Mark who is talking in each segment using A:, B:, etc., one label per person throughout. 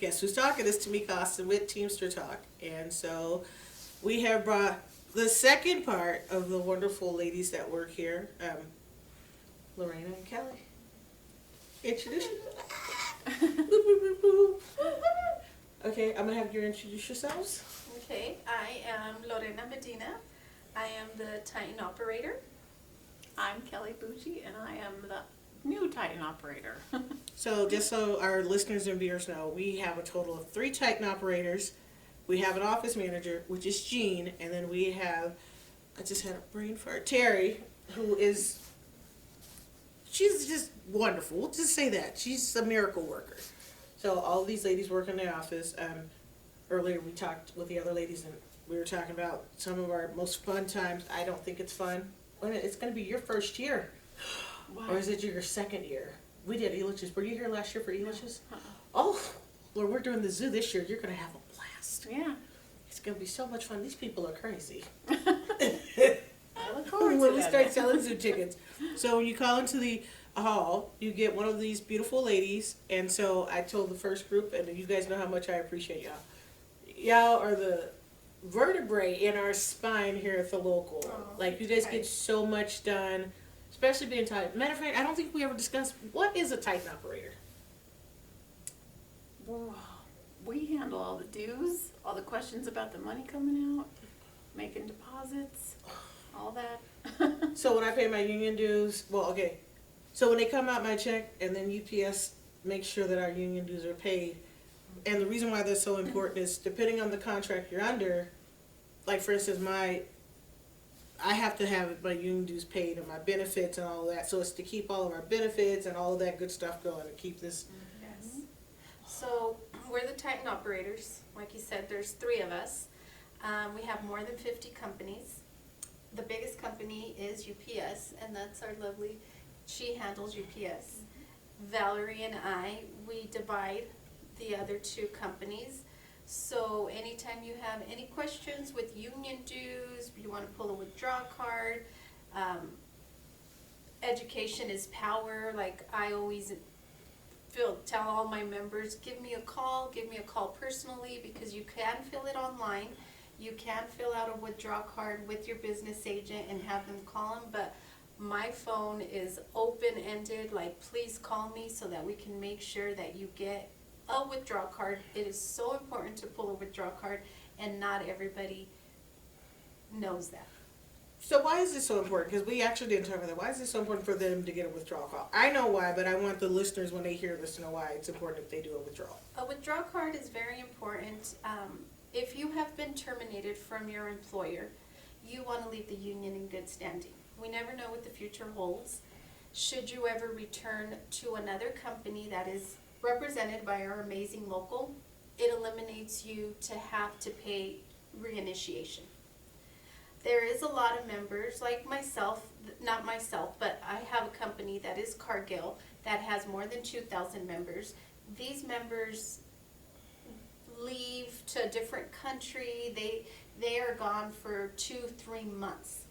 A: Guess who's talking? It's Tamika Austin with Teamster Talk. And so we have brought the second part of the wonderful ladies that work here, Lorena and Kelli. Introduce you. Okay, I'm going to have you introduce yourselves.
B: Okay, I am Lorena Medina. I am the Titan operator.
C: I'm Kelly Bucci, and I am the new Titan operator.
A: So just so our listeners and viewers know, we have a total of 3 Titan operators. We have an office manager, which is Jean, and then we have, I just had a brain fart, Terry, who is, she's just wonderful. We'll just say that. She's a miracle worker. So all these ladies work in the office. Earlier we talked with the other ladies, and we were talking about some of our most fun times. I don't think it's fun. It's going to be your first year.
C: Wow.
A: Or is it your second year? We did Elitches. Were you here last year for Elitches?
C: Uh-uh.
A: Oh, well, we're doing the zoo this year. You're going to have a blast.
C: Yeah.
A: It's going to be so much fun. These people are crazy.
C: I look forward
A: When
C: to
A: we
C: that.
A: start selling zoo tickets. So when you call into the hall, you get one of these beautiful ladies. And so I told the first group, and you guys know how much I appreciate y'all. Y'all are the vertebrae in our spine here at the local.
B: Oh,
A: Like, you guys
B: okay.
A: get so much done, especially being Titan. Matter of fact, I don't think we ever discussed what is a Titan operator.
C: Whoa. We handle all the dues, all the questions about the money coming out, making deposits, all that.
A: So when I pay my union dues, well, okay. So when they come out my check, and then UPS makes sure that our union dues are paid. And the reason why that's so important is depending on the contract you're under, like for instance, I have to have my union dues paid and my benefits and all of that. So it's to keep all of our benefits and all of that good stuff going and keep this.
B: Yes. So we're the Titan operators. Like you said, there's 3 of us. We have more than 50 companies. The biggest company is UPS, and that's our lovely, she handles UPS. Valerie and I, we divide the other 2 companies. So anytime you have any questions with union dues, you want to pull a withdrawal card, education is power. Like I always tell all my members, give me a call personally, because you can fill it online. You can fill out a withdrawal card with your business agent and have them call them, but my phone is open-ended. Like, please call me so that we can make sure that you get a withdrawal card. It is so important to pull a withdrawal card, and not everybody knows that.
A: So why is this so important? Because we actually didn't talk about that. Why is it so important for them to get a withdrawal call? I know why, but I want the listeners, when they hear this, to know why it's important if they do a withdrawal.
B: A withdrawal card is very important. If you have been terminated from your employer, you want to leave the union in good standing. We never know what the future holds. Should you ever return to another company that is represented by our amazing local, it eliminates you to have to pay reinitiation. There is a lot of members like myself, not myself, but I have a company that is Cargill that has more than 2,000 members. These members leave to a different country. They are gone for 2-3 months.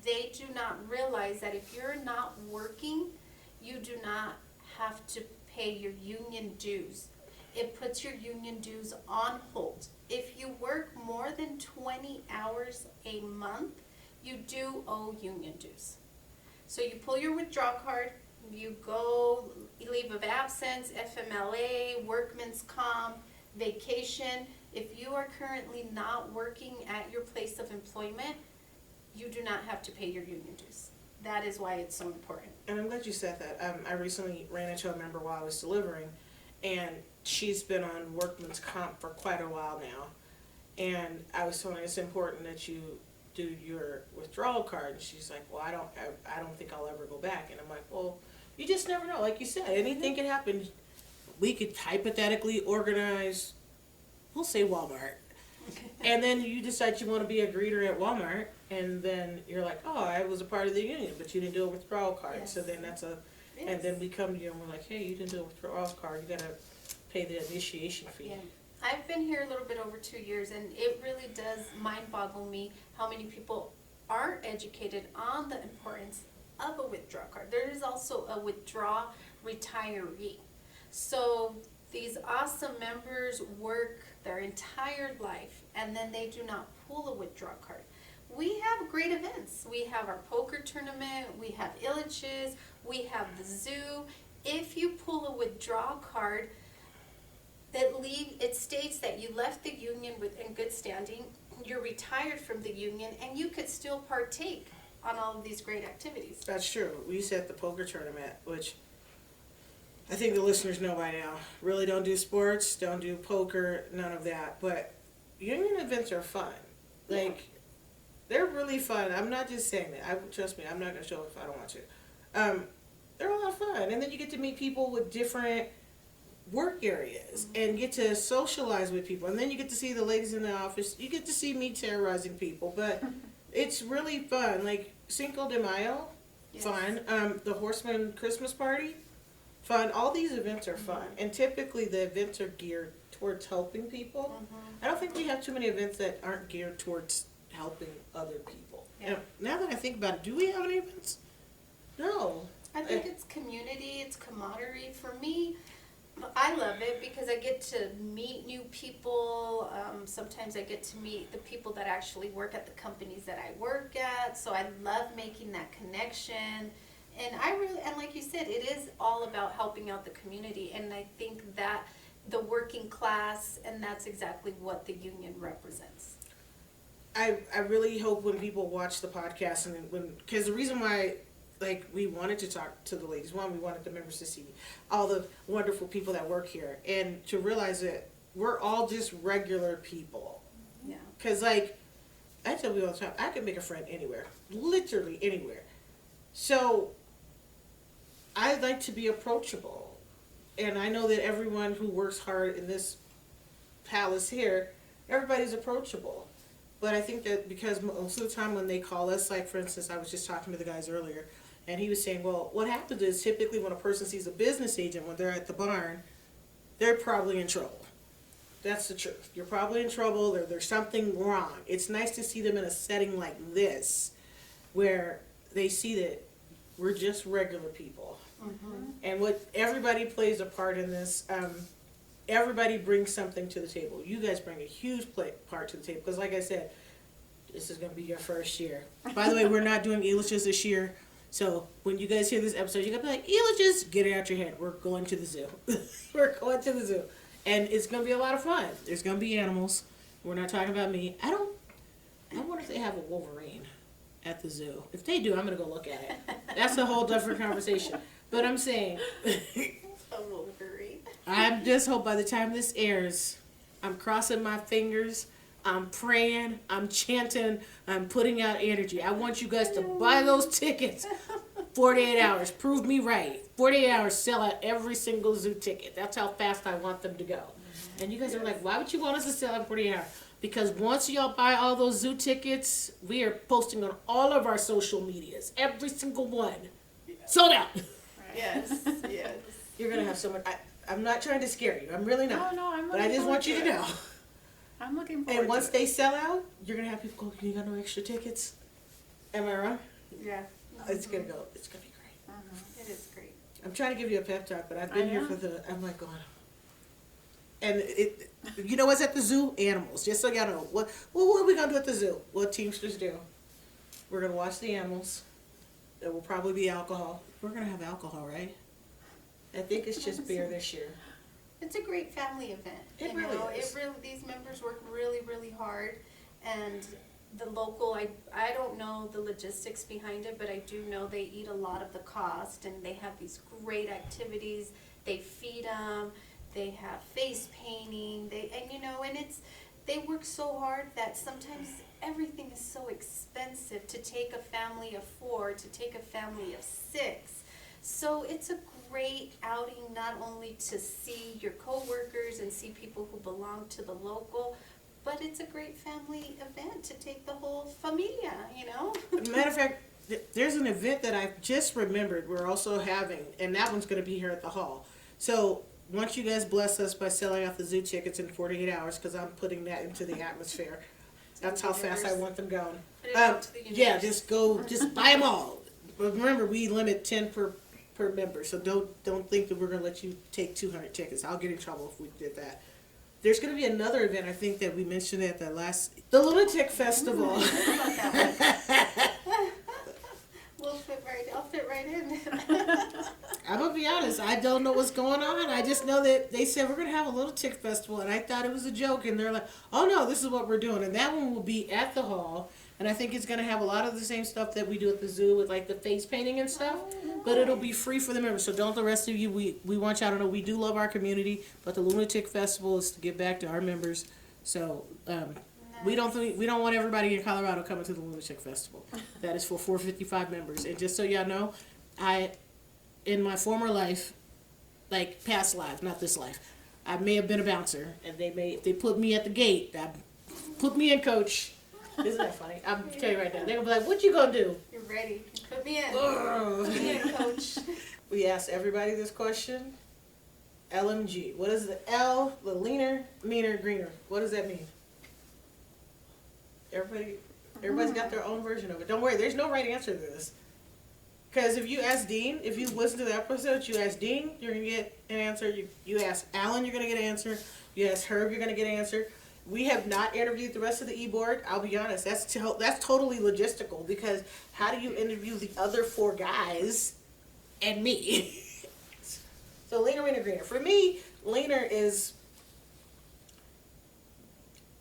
B: They do not realize that if you're not working, you do not have to pay your union dues. It puts your union dues on hold. If you work more than 20 hours a month, you do owe union dues. So you pull your withdrawal card, you go leave of absence, FMLA, workman's comp, vacation. If you are currently not working at your place of employment, you do not have to pay your union dues. That is why it's so important.
A: And I'm glad you said that. I recently ran into a member while I was delivering, and she's been on workman's comp for quite a while now. And I was telling her it's important that you do your withdrawal card. And she's like, well, I don't think I'll ever go back. And I'm like, well, you just never know. Like you said, anything can happen. We could hypothetically organize, we'll say Walmart. And then you decide you want to be a greeter at Walmart, and then you're like, oh, I was a part of the union, but you didn't do a withdrawal card.
B: Yes.
A: So then that's
B: Yes.
A: and then we come to you and we're like, hey, you didn't do a withdrawal card. You got to pay the initiation fee.
B: Yeah. I've been here a little bit over 2 years, and it really does mind boggle me how many people aren't educated on the importance of a withdrawal card. There is also a withdraw retiree. So These awesome members work their entire life and then they do not pull a withdrawal card. We have great events. We have our poker tournament, we have Illich's, we have the zoo. If you pull a withdrawal card, it states that you left the union in good standing, you're retired from the union, and you could still partake on all of these great activities.
A: That's true. We used to have the poker tournament, which I think the listeners know by now. Really don't do sports, don't do poker, none of that. But union events are fun. Like, they're really fun. I'm not just saying that. Trust me, I'm not going to show up if I don't want to. They're a lot of fun. And then you get to meet people with different work areas and get to socialize with people. And then you get to see the ladies in the office. You get to see me terrorizing people. But it's really fun. Like, Cinco de Mayo, fun. The Horseman Christmas Party, fun. All these events are fun. And typically the events are geared towards helping people. I don't think we have too many events that aren't geared towards helping other people.
B: Yeah.
A: Now that I think about it, do we have any events? No.
B: I think it's community, it's camaraderie. For me, I love it because I get to meet new people. Sometimes I get to meet the people that actually work at the companies that I work at. So I love making that connection. And like you said, it is all about helping out the community. And I think that the working class, and that's exactly what the union represents.
A: I really hope when people watch the podcast because the reason why we wanted to talk to the ladies, one, we wanted the members to see all the wonderful people that work here and to realize that we're all just regular people.
B: Yeah.
A: Because I tell people all the time, I can make a friend anywhere, literally anywhere. So I like to be approachable. And I know that everyone who works hard in this palace here, everybody's approachable. But I think that because most of the time when they call us, like for instance, I was just talking to the guys earlier, and he was saying, well, what happens is typically when a person sees a business agent, when they're at the barn, they're probably in trouble. That's the truth. You're probably in trouble, or there's something wrong. It's nice to see them in a setting like this, where they see that we're just regular people. And what everybody plays a part in this, everybody brings something to the table. You guys bring a huge part to the table. Because like I said, this is going to be your first year. By the way, we're not doing Elitches this year. So when you guys hear this episode, you're going to be like, Elitches, get it out your head. We're going to the zoo. We're going to the zoo. And it's going to be a lot of fun. There's going to be animals. We're not talking about me. I wonder if they have a Wolverine at the zoo. If they do, I'm going to go look at it. That's a whole different conversation. But I'm saying...
B: A Wolverine.
A: I just hope by the time this airs, I'm crossing my fingers, I'm praying, I'm chanting, I'm putting out energy. I want you guys to buy those tickets. 48 hours. Prove me right. 48 hours, sell out every single zoo ticket. That's how fast I want them to go. And you guys are like, why would you want us to sell out 48 hours? Because once y'all buy all those zoo tickets, we are posting on all of our social medias. Every single one. Sold out.
B: Yes, yes.
A: You're going to have so much... I'm not trying to scare you. I'm really not.
C: No, I'm looking
A: But I just want you to know.
C: I'm looking forward
A: And once
C: to it.
A: they sell out, you're going to have people go, you got no extra tickets? Am I wrong?
B: Yeah.
A: It's going to go. It's going to be great.
B: It is great.
A: I'm trying to give you a pep talk, but I've been
C: I
A: here
C: know.
A: I'm like going. And you know what's at the zoo? Animals. Just so y'all know. What are we going to do at the zoo? What Teamsters do. We're going to watch the animals. There will probably be alcohol. We're going to have alcohol, right? I think it's just beer this year.
B: It's a great family event.
A: It really is.
B: These members work really, really hard, and the local. I don't know the logistics behind it, but I do know they eat a lot of the cost, and they have these great activities. They feed them. They have face painting. They work so hard that sometimes everything is so expensive to take a family of 4, to take a family of 6. So it's a great outing not only to see your coworkers and see people who belong to the local, but it's a great family event to take the whole familia,
A: Matter of fact, there's an event that I've just remembered we're also having, and that one's going to be here at the hall. So once you guys bless us by selling out the zoo tickets in 48 hours, because I'm putting that into the atmosphere. That's how fast I want them going.
B: Put it out to the
A: Yeah,
B: universe.
A: just buy them all. But remember, we limit 10 per per member. So don't think that we're gonna let you take 200 tickets. I'll get in trouble if we did that. There's gonna be another event, I think, that we mentioned at the Lunatic Festival.
B: I'll fit right in.
A: I'm gonna be honest, I don't know what's going on. I just know that they said we're gonna have a Lunatic Festival, and I thought it was a joke, and they're like, oh no, this is what we're doing. And that one will be at the hall, and I think it's gonna have a lot of the same stuff that we do at the zoo with like the face painting and stuff, but it'll be free for the members. So don't the rest of you, we want y'all to know we do love our community, but the Lunatic Festival is to give back to our members. So we don't want everybody in Colorado coming to the Lunatic Festival. That is for 455 members. And just so y'all know, in my former life, like past life, not this life, I may have been a bouncer, and they put me at the gate. Put me in, coach. Isn't that funny? I'm telling you right now. They're gonna be like, "What you gonna do?"
B: You're ready. Put me in. Put me in, coach.
A: We asked everybody this question. LMG. What is the L? The leaner, meaner, greener. What does that mean? Everybody's got their own version of it. Don't worry, there's no right answer to this. Because if you ask Dean, if you listen to the episode, you ask Dean, you're going to get an answer. You ask Alan, you're going to get an answer. You ask Herb, you're going to get an answer. We have not interviewed the rest of the e-board. I'll be honest, that's totally logistical, because how do you interview the other 4 guys and me? So leaner, meaner, greener. For me, leaner is,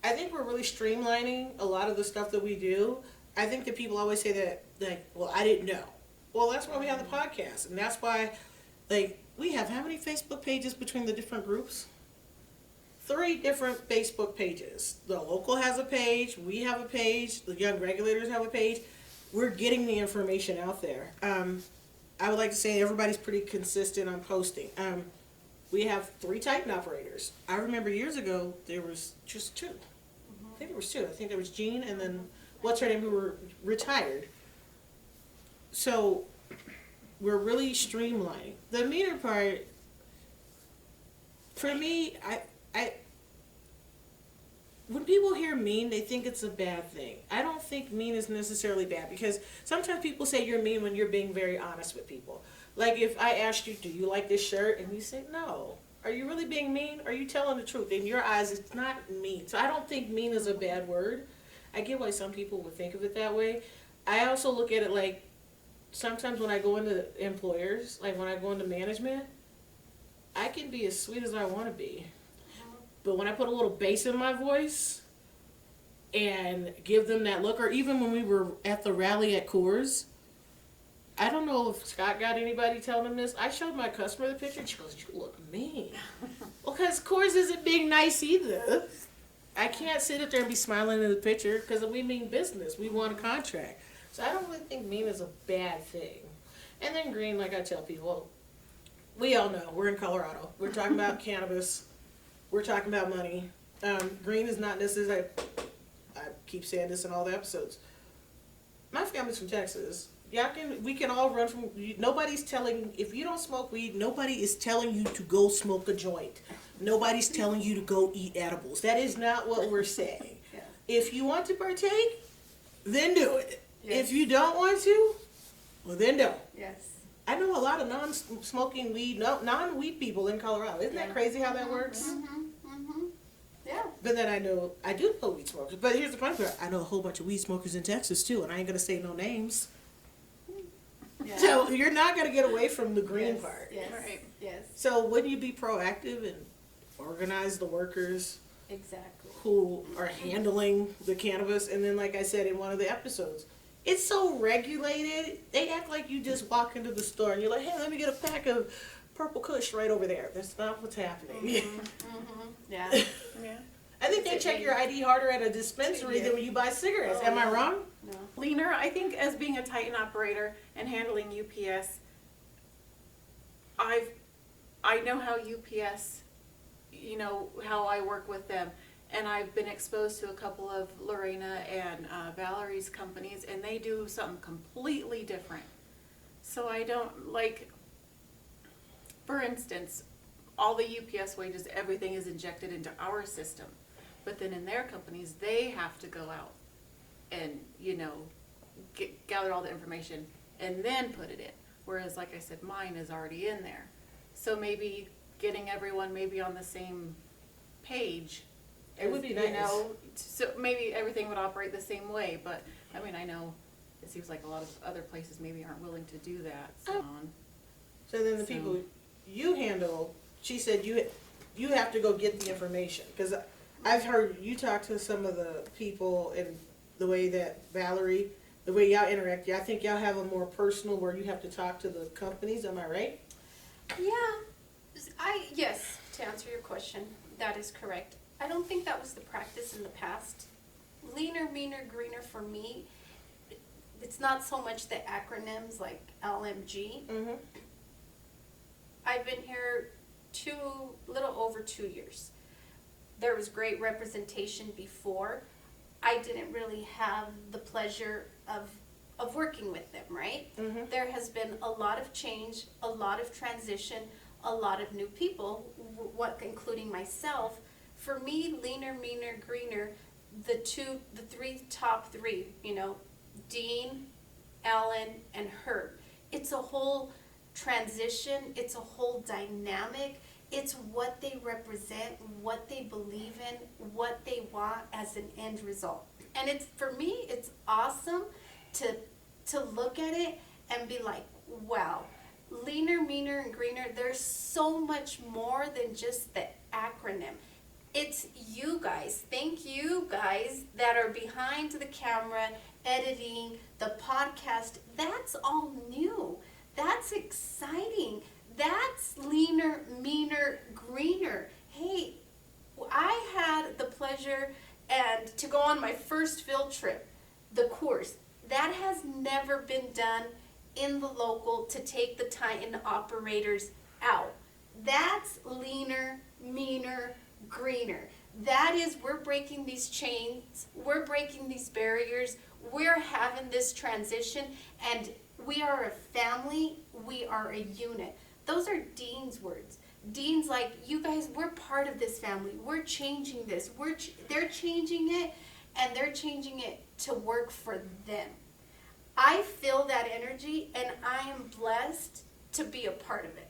A: I think we're really streamlining a lot of the stuff that we do. I think that people always say that, like, well, I didn't know. Well, that's why we have the podcast. And that's why, like, we have how many Facebook pages between the different groups? 3 different Facebook pages. The local has a page. We have a page. The young regulators have a page. We're getting the information out there. I would like to say everybody's pretty consistent on posting. We have 3 Titan operators. I remember years ago there was just 2. I think there was 2. I think there was Jean and then what's her name, who were retired. So we're really streamlining. The meter part, for me, I when people hear mean, they think it's a bad thing. I don't think mean is necessarily bad, because sometimes people say you're mean when you're being very honest with people. Like if I asked you, do you like this shirt? And you say, no. Are you really being mean? Are you telling the truth? In your eyes, it's not mean. So I don't think mean is a bad word. I get why some people would think of it that way. I also look at it like, sometimes when I go into employers, like when I go into management, I can be as sweet as I want to be. But when I put a little bass in my voice and give them that look, or even when we were at the rally at Coors, I don't know if Scott got anybody telling him this. I showed my customer the picture, and she goes, you look mean. Well, because Coors isn't being nice either. I can't sit up there and be smiling in the picture, because we mean business. We want a contract. So I don't really think mean is a bad thing. And then green, like I tell people, we all know, we're in Colorado. We're talking about cannabis. We're talking about money. Green is not necessarily, I keep saying this in all the episodes. My family's from Texas. We can all run from, nobody's telling, if you don't smoke weed, nobody is telling you to go smoke a joint. Nobody's telling you to go eat edibles. That is not what we're saying.
B: Yeah.
A: If you want to partake, then do it.
B: Yes.
A: If you don't want to, well then don't.
B: Yes.
A: I know a lot of non-smoking weed, non-weed people in Colorado. Isn't that crazy how that works?
B: Yeah.
A: But then I do know weed smokers. But here's the funny part. I know a whole bunch of weed smokers in Texas too, and I ain't gonna say no names.
B: Yeah.
A: So you're not gonna get away from the green
B: Yes.
A: part.
B: Yes.
C: Right.
B: Yes.
A: So wouldn't you be proactive and organize the workers
B: Exactly.
A: who are handling the cannabis? And then, like I said in one of the episodes, it's so regulated. They act like you just walk into the store and you're like, hey, let me get a pack of Purple Kush right over there. That's not what's happening.
B: Yeah.
C: Yeah.
A: I think they check your ID harder at a dispensary than when you buy cigarettes. Am I wrong?
B: No.
C: Leaner, I think as being a Titan operator and handling UPS, I know how UPS, how I work with them. And I've been exposed to a couple of Lorena and Valerie's companies, and they do something completely different. So I don't like, for instance, all the UPS wages, everything is injected into our system. But then in their companies, they have to go out and, gather all the information and then put it in. whereas like I said, mine is already in there. So maybe getting everyone maybe on the same page.
A: It would be
C: You
A: nice.
C: know, so maybe everything would operate the same way, but, I mean, I know it seems like a lot of other places maybe aren't willing to do that, so.
A: So then the
C: So-
A: people you handle, she said you have to go get the information. Because I've heard you talk to some of the people and the way that Valerie, the way y'all interact, I think y'all have a more personal where you have to talk to the companies, am I right?
B: Yeah, yes, to answer your question, that is correct. I don't think that was the practice in the past. Leaner, meaner, greener for me, it's not so much the acronyms like LMG.
A: Mm-hmm.
B: I've been here little over 2 years. There was great representation before. I didn't really have the pleasure of working with them, right?
A: Mm-hmm.
B: There has been a lot of change, a lot of transition, a lot of new people, including myself. For me, leaner, meaner, greener, the top three, Dean, Alan, and Herb. It's a whole transition, it's a whole dynamic, it's what they represent, what they believe in, what they want as an end result. And for me, it's awesome to look at it and be like, wow, leaner, meaner, and greener, there's so much more than just the acronym. It's you guys. Thank you guys that are behind the camera, editing, the podcast. That's all new. That's exciting. That's leaner, meaner, greener. Hey, I had the pleasure and to go on my first field trip, the course. That has never been done in the local to take the Titan operators out. That's leaner, meaner, greener. That is, we're breaking these chains, we're breaking these barriers, we're having this transition, and we are a family, we are a unit. Those are Dean's words. Dean's like, you guys, we're part of this family. We're changing this. They're changing it, and they're changing it to work for them. I feel that energy, and I am blessed to be a part of it.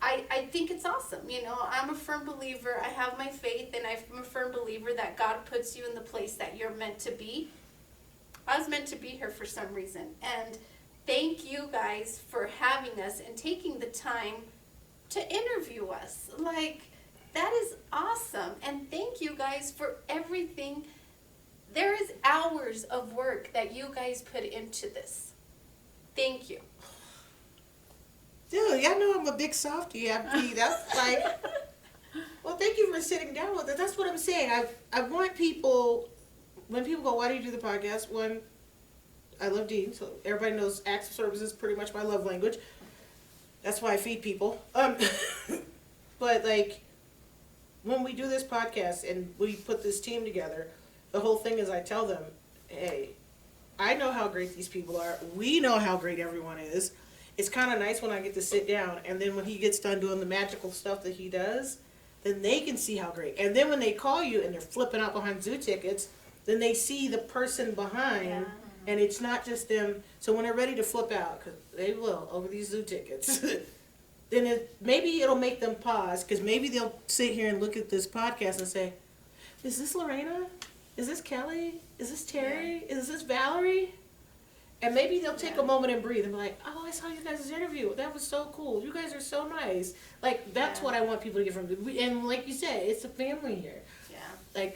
B: I think it's awesome. I'm a firm believer. I have my faith, and I'm a firm believer that God puts you in the place that you're meant to be. I was meant to be here for some reason, and thank you guys for having us and taking the time to interview us. That is awesome. And thank you guys for everything. There is hours of work that you guys put into this. Thank you.
A: Dude, y'all know I'm a big softie. That's like, well, thank you for sitting down with us. That's what I'm saying. I want people, when people go, why do you do the podcast? One, I love Dean, so everybody knows acts of service is pretty much my love language. That's why I feed people. But when we do this podcast and we put this team together, the whole thing is I tell them, hey, I know how great these people are. We know how great everyone is. It's kind of nice when I get to sit down, and then when he gets done doing the magical stuff that he does, then they can see how great. And then when they call you and they're flipping out behind zoo tickets, then they see the person behind,
B: Yeah.
A: and it's not just them. So when they're ready to flip out, because they will over these zoo tickets, then maybe it'll make them pause, because maybe they'll sit here and look at this podcast and say, is this Lorena? Is this Kelly? Is this Terry? Is this Valerie? And maybe they'll take a moment and breathe and be like, oh, I saw you guys' interview. That was so cool. You guys are so nice. That's what I want people to get from it. And like you said, it's a family here.
B: Yeah.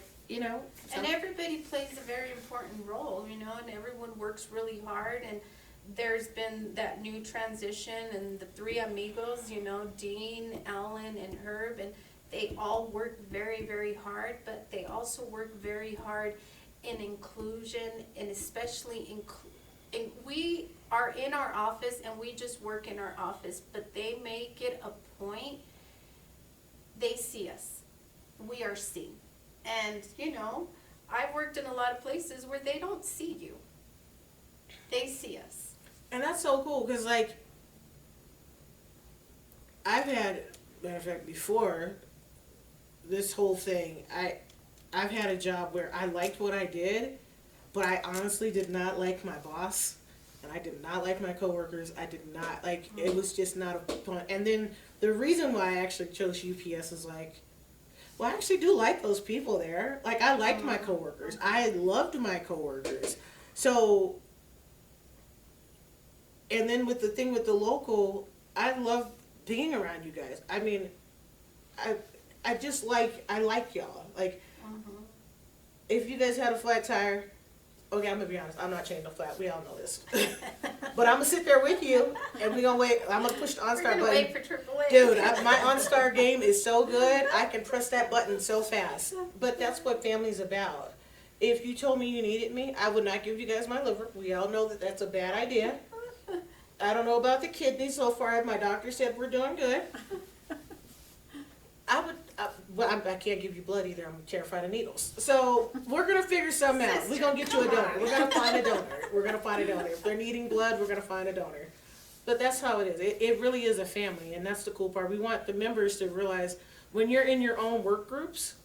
B: And everybody plays a very important role, and everyone works really hard. And there's been that new transition, and the three amigos, Dean, Alan, and Herb, and they all work very, very hard, but they also work very hard in inclusion, and especially and we are in our office and we just work in our office, but they make it a point. They see us. We are seen. And, I've worked in a lot of places where they don't see you. They see us.
A: And that's so cool, because I've had, matter of fact, before this whole thing, I've had a job where I liked what I did, but I honestly did not like my boss. and I did not like my coworkers. I did not like, it was just not a fun. And then the reason why I actually chose UPS is like, well, I actually do like those people there. Like, I liked my coworkers. I loved my coworkers. So, and then with the thing with the local, I love being around you guys. I mean, I just like, I like y'all. Like, if you guys had a flat tire, okay, I'm gonna be honest, I'm not changing the flat. We all know this. But I'm gonna sit there with you, and we gonna wait. I'm gonna push the OnStar button.
B: We're gonna wait for AAA.
A: Dude, my OnStar game is so good. I can press that button so fast. But that's what family's about. If you told me you needed me, I would not give you guys my liver. We all know that that's a bad idea. I don't know about the kidneys so far. My doctor said we're doing good. I can't give you blood either. I'm terrified of needles. So we're gonna figure something out. We're gonna get you a donor. We're gonna find a donor. We're gonna find a donor. If they're needing blood, we're gonna find a donor. But that's how it is. It really is a family, and that's the cool part. We want the members to realize when you're in your own work groups,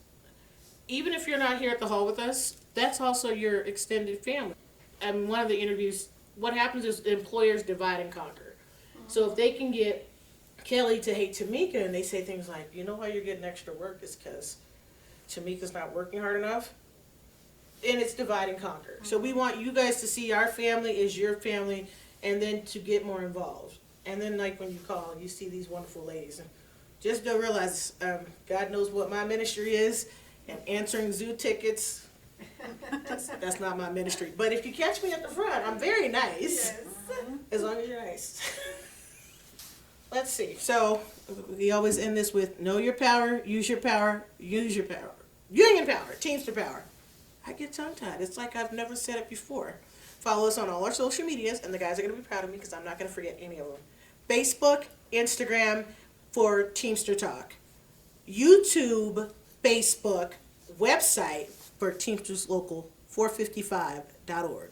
A: even if you're not here at the hall with us, that's also your extended family. And one of the interviews, what happens is employers divide and conquer. So if they can get Kelly to hate Tamika, and they say things like, you know why you're getting extra work is because Tamika's not working hard enough, and it's divide and conquer. So we want you guys to see our family is your family, and then to get more involved. And then like when you call, you see these wonderful ladies. And just to realize, God knows what my ministry is, and answering zoo tickets, that's not my ministry. But if you catch me at the front, I'm very nice.
B: Yes.
A: As long as you're nice. Let's see. So we always end this with know your power, use your power, use your power. Union power, Teamster power. I get tongue-tied. It's like I've never said it before. Follow us on all our social medias, and the guys are going to be proud of me because I'm not going to forget any of them. Facebook, Instagram for Teamster Talk. YouTube, Facebook, website for Teamsters Local 455.org.